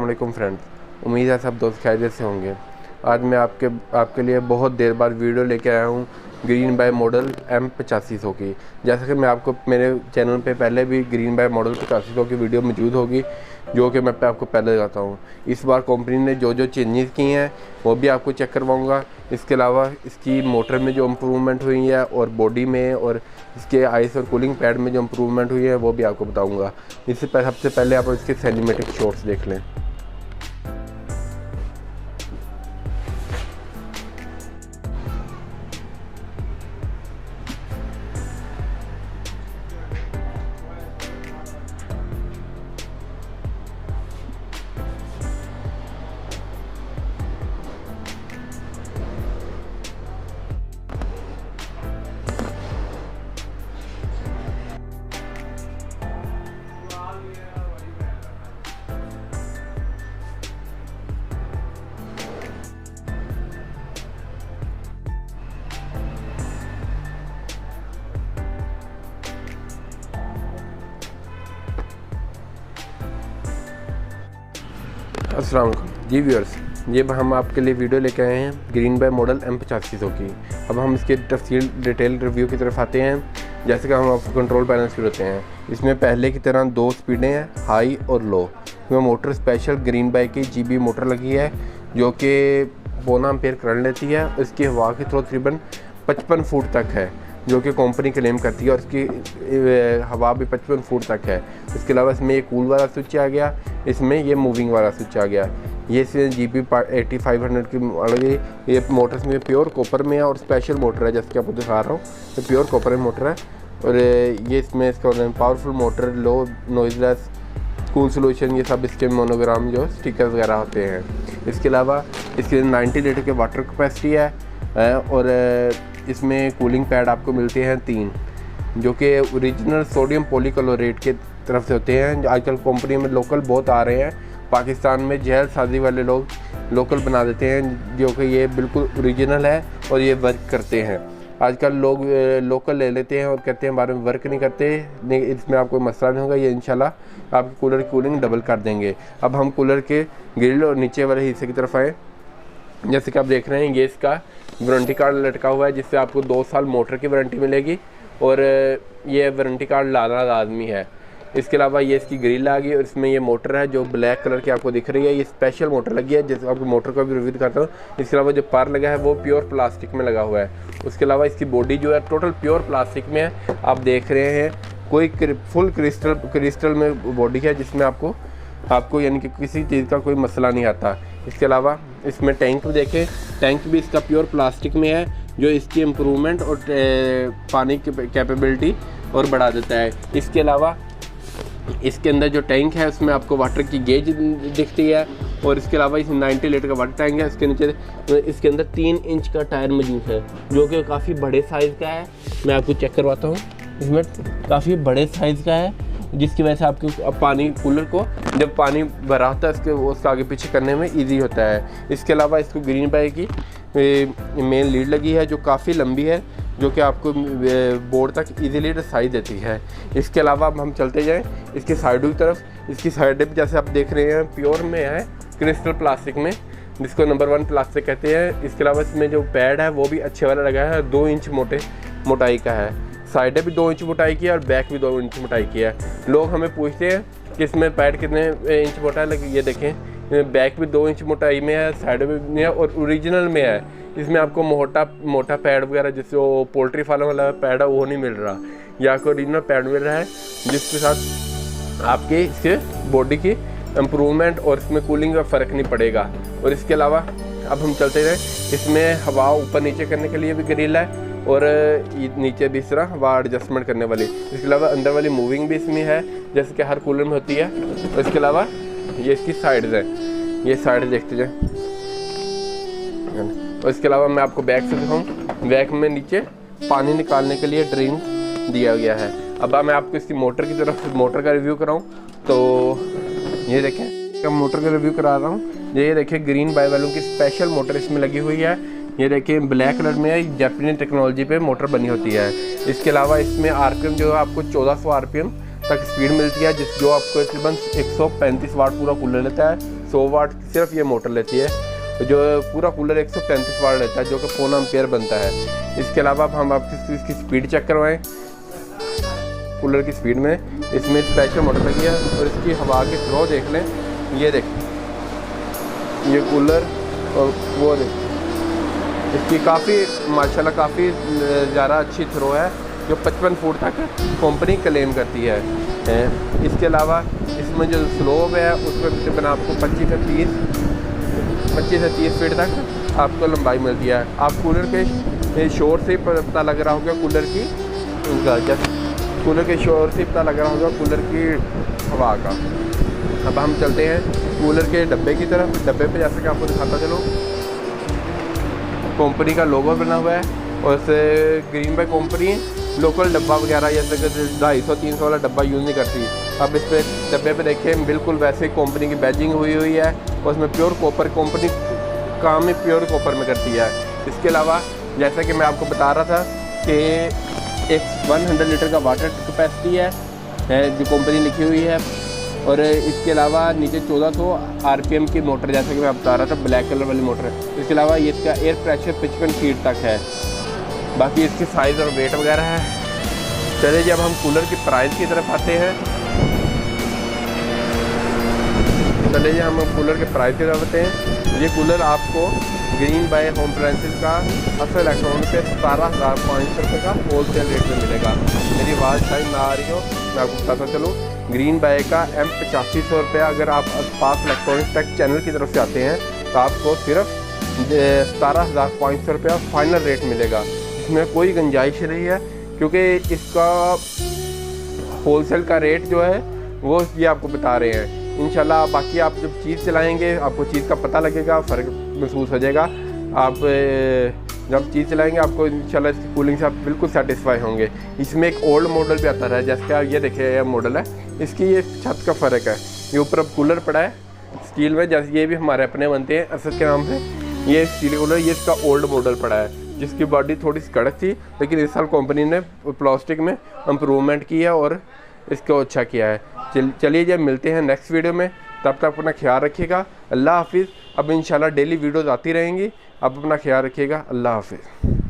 अस्सलाम वालेकुम फ्रेंड्स, उम्मीद है सब दोस्त खैरियत से होंगे। आज मैं आपके लिए बहुत देर बाद वीडियो लेके आया हूँ ग्रीन बाय मॉडल M8500 की। जैसा कि मैं आपको मेरे चैनल पे पहले भी ग्रीन बाय मॉडल 8500 की वीडियो मौजूद होगी, जो कि मैं आपको पहले बताता हूँ। इस बार कंपनी ने जो जो चेंजेस किए हैं वो भी आपको चेक करवाऊँगा। इसके अलावा इसकी मोटर में जो इम्प्रूवमेंट हुई है और बॉडी में और इसके आइस और कूलिंग पैड में जो इम्प्रूवमेंट हुई है वो भी आपको बताऊँगा। इससे सबसे पहले आप इसके सिनेमैटिक शॉट्स देख लें। अस्सलाम वालेकुम जी व्यूअर्स, ये हम आपके लिए वीडियो लेके आए हैं ग्रीन बाय मॉडल M8500 की। अब हम इसके तफसील डिटेल रिव्यू की तरफ आते हैं। जैसे कि हम आपको कंट्रोल पैनल शुरू होते हैं, इसमें पहले की तरह 2 स्पीडें हैं, हाई और लो। इसमें मोटर स्पेशल ग्रीन बाय की GB मोटर लगी है, जो कि 1.5 एम्पीयर करंट लेती है। इसकी हवा की थ्रो तकरीबन 55 फुट तक है, जो कि कंपनी क्लेम करती है, और इसकी हवा भी 55 फुट तक है। इसके अलावा इसमें ये कूल वाला स्विच आ गया, इसमें ये मूविंग वाला स्विच आ गया। ये इसमें GB 8500 की अलग, ये मोटर में प्योर कॉपर में है और स्पेशल मोटर है, जैसे कि आपको दिखा रहा हूँ। ये प्योर कॉपर में मोटर है, और ये इसमें इसका पावरफुल मोटर, लो नॉइजलेस, कूल सोल्यूशन, ये सब इसके मोनोग्राम जो स्टिकर्स वगैरह होते हैं। इसके अलावा इसके 90 लीटर के वाटर कैपेसिटी है, और इसमें कूलिंग पैड आपको मिलते हैं 3, जो कि ओरिजिनल सोडियम पॉलीक्लोरेट के तरफ से होते हैं। आजकल कंपनी में लोकल बहुत आ रहे हैं, पाकिस्तान में जहर साजी वाले लोग लोकल बना देते हैं, जो कि ये बिल्कुल ओरिजिनल है और ये वर्क करते हैं। आजकल लोग लोकल ले लेते हैं और कहते हैं बारे में वर्क नहीं करते, नहीं, इसमें आपको मसला नहीं होगा। ये इंशाल्लाह आपके कूलर की कूलिंग डबल कर देंगे। अब हम कूलर के ग्रिल और नीचे वाले हिस्से की तरफ आए। जैसे कि आप देख रहे हैं, ये इसका वारंटी कार्ड लटका हुआ है, जिससे आपको 2 साल मोटर की वारंटी मिलेगी, और ये वारंटी कार्ड लाना लाजमी है। इसके अलावा ये इसकी ग्रिल आ गई, और इसमें ये मोटर है जो ब्लैक कलर की आपको दिख रही है। ये स्पेशल मोटर लगी है, जैसे आपको मोटर का भी रिव्यू करता हूँ। इसके अलावा जो पार लगा है वो प्योर प्लास्टिक में लगा हुआ है। उसके अलावा इसकी बॉडी जो है टोटल प्योर प्लास्टिक में है। आप देख रहे हैं कोई फुल क्रिस्टल में बॉडी है, जिसमें आपको यानी कि किसी चीज़ का कोई मसला नहीं आता। इसके अलावा इसमें टैंक भी देखें, टैंक भी इसका प्योर प्लास्टिक में है, जो इसकी इम्प्रूवमेंट और पानी की कैपेबिलिटी और बढ़ा देता है। इसके अलावा इसके अंदर जो टैंक है उसमें आपको वाटर की गेज दिखती है, और इसके अलावा इस 90 लीटर का वाटर टैंक है। इसके नीचे इसके अंदर 3 इंच का टायर मौजूद है, जो कि काफ़ी बड़े साइज़ का है। मैं आपको चेक करवाता हूँ, इसमें काफ़ी बड़े साइज़ का है, जिसकी वजह से आपको पानी कूलर को जब पानी भरा होता है उसका आगे पीछे करने में इजी होता है। इसके अलावा इसको ग्रीन बाय की मेन लीड लगी है, जो काफ़ी लंबी है, जो कि आपको बोर्ड तक इजीली रसाई देती है। इसके अलावा अब हम चलते जाएं इसकी साइडों की तरफ। इसकी साइडें भी जैसे आप देख रहे हैं प्योर में है, क्रिस्टल प्लास्टिक में, जिसको नंबर 1 प्लास्टिक कहते हैं। इसके अलावा इसमें जो पैड है वो भी अच्छे वाला लगा है, 2 इंच मोटाई का है। साइडें भी 2 इंच मोटाई की है, और बैक भी 2 इंच मोटाई की है। लोग हमें पूछते हैं कि इसमें पैड कितने इंच मोटा है, लेकिन ये देखें बैक भी 2 इंच मोटाई में है, साइड में है, और ओरिजिनल में है। इसमें आपको मोटा पैड वगैरह, जैसे वो पोल्ट्री फार्म वाला पैड है, वो नहीं मिल रहा। या कोई ओरिजिनल पैड मिल रहा है, जिसके साथ आपके इसके बॉडी की इम्प्रूवमेंट और इसमें कूलिंग का फ़र्क नहीं पड़ेगा। और इसके अलावा अब हम चलते रहे, इसमें हवा ऊपर नीचे करने के लिए भी ग्रिल है, और नीचे भी इस तरह हवा एडजस्टमेंट करने वाली। इसके अलावा अंदर वाली मूविंग भी इसमें है, जैसे कि हर कूलर में होती है। और इसके अलावा ये इसकी साइड्स हैं, ये साइड देखते जाए। और इसके अलावा मैं आपको बैक से दिखाऊँ, बैक में नीचे पानी निकालने के लिए ड्रेन दिया गया है। अब मैं आपको इसकी मोटर की तरफ मोटर का रिव्यू कराऊँ, तो ये देखें, अब मोटर का रिव्यू करा रहा हूँ। ये देखें ग्रीन बाय वालों की स्पेशल मोटर इसमें लगी हुई है। ये देखिए ब्लैक कलर में जापानी टेक्नोलॉजी पे मोटर बनी होती है। इसके अलावा इसमें आरपीएम जो है आपको 1400 आरपीएम तक स्पीड मिलती है, जो आपको तकरीबन 135 वाट पूरा कूलर लेता है। 100 वाट सिर्फ ये मोटर लेती है, जो पूरा कूलर 135 वाट लेता है, जो कि 4 एम्पीयर बनता है। इसके अलावा अब हम आपकी इसकी स्पीड चेक करवाएं। कूलर की स्पीड में इसमें स्पेशल मोटर लगी है और इसकी हवा की थ्रो देख लें। ये देखें, ये कूलर और वो देखें, इसकी काफ़ी माशाल्लाह काफ़ी ज़्यादा अच्छी थ्रो है, जो 55 फुट तक कंपनी क्लेम करती है। इसके अलावा इसमें जो स्लोप है उसमें तकरीबन आपको 25 से 30 फीट तक आपको लंबाई मिलती है। आप कूलर के शोर से पता लग रहा होगा कूलर की कूलर के शोर से पता लग रहा होगा कूलर की हवा का। अब हम चलते हैं कूलर के डब्बे की तरफ। डब्बे पे जैसे कि आपको दिखाता चलो, कंपनी का लोगो बना हुआ है और इससे ग्रीन बाय कंपनी लोकल डब्बा वगैरह जैसे कि 250-300 वाला डब्बा यूज़ नहीं करती। अब इस पे डब्बे पे देखें बिल्कुल वैसे कंपनी की बैजिंग हुई है और उसमें प्योर कॉपर, कंपनी काम ही प्योर कॉपर में करती है। इसके अलावा जैसा कि मैं आपको बता रहा था कि एक 100 लीटर का वाटर कैपेसिटी है जो कंपनी लिखी हुई है, और इसके अलावा नीचे 1400 आरपीएम की मोटर जैसा कि मैं बता रहा था, ब्लैक कलर वाली मोटर है। इसके अलावा ये इसका एयर प्रेशर 55 फीट तक है। बाकी इसकी साइज़ और वेट वगैरह है। चलिए जब हम कूलर की प्राइस की तरफ आते हैं, चलिए हम कूलर के प्राइस की तरफ आते हैं। ये कूलर आपको ग्रीन बाय होम अप्लायंसेस का असल इलेक्ट्रॉनिक पे 17,500 रुपये का होलसेल रेट में मिलेगा। मेरी आवाज़ शायद ना आ रही हो, मैं आपको बताता चलूँ। ग्रीन बाय का M8500 रुपया अगर आप पास इलेक्ट्रॉनिक टेक चैनल की तरफ से आते हैं तो आपको सिर्फ 17,500 रुपया फाइनल रेट मिलेगा। इसमें कोई गुंजाइश नहीं है, क्योंकि इसका होलसेल का रेट जो है वो ये आपको बता रहे हैं। इंशाल्लाह बाकी आप जब चीज़ चलाएंगे आपको चीज़ का पता लगेगा, फ़र्क महसूस हो जाएगा। आप जब चीज़ चलाएंगे आपको इंशाल्लाह इसकी कूलिंग से आप बिल्कुल सेटिस्फाई होंगे। इसमें एक ओल्ड मॉडल भी आता है, जैसे कि आप ये देखिए ये मॉडल है, इसकी ये छत का फ़र्क है। ये ऊपर अब कूलर पड़ा है स्टील में, जैसे ये भी हमारे अपने बनते हैं असद के नाम से। ये स्टील कूलर, ये इसका ओल्ड मॉडल पड़ा है, जिसकी बॉडी थोड़ी सी कड़क थी, लेकिन इस साल कंपनी ने प्लास्टिक में इम्प्रूवमेंट की है और इसको अच्छा किया है। चलिए जब मिलते हैं नेक्स्ट वीडियो में, तब तक अपना ख्याल रखिएगा। अल्लाह हाफिज़। अब इंशाल्लाह डेली वीडियोज़ आती रहेंगी, आप अपना ख्याल रखिएगा। अल्लाह हाफिज़।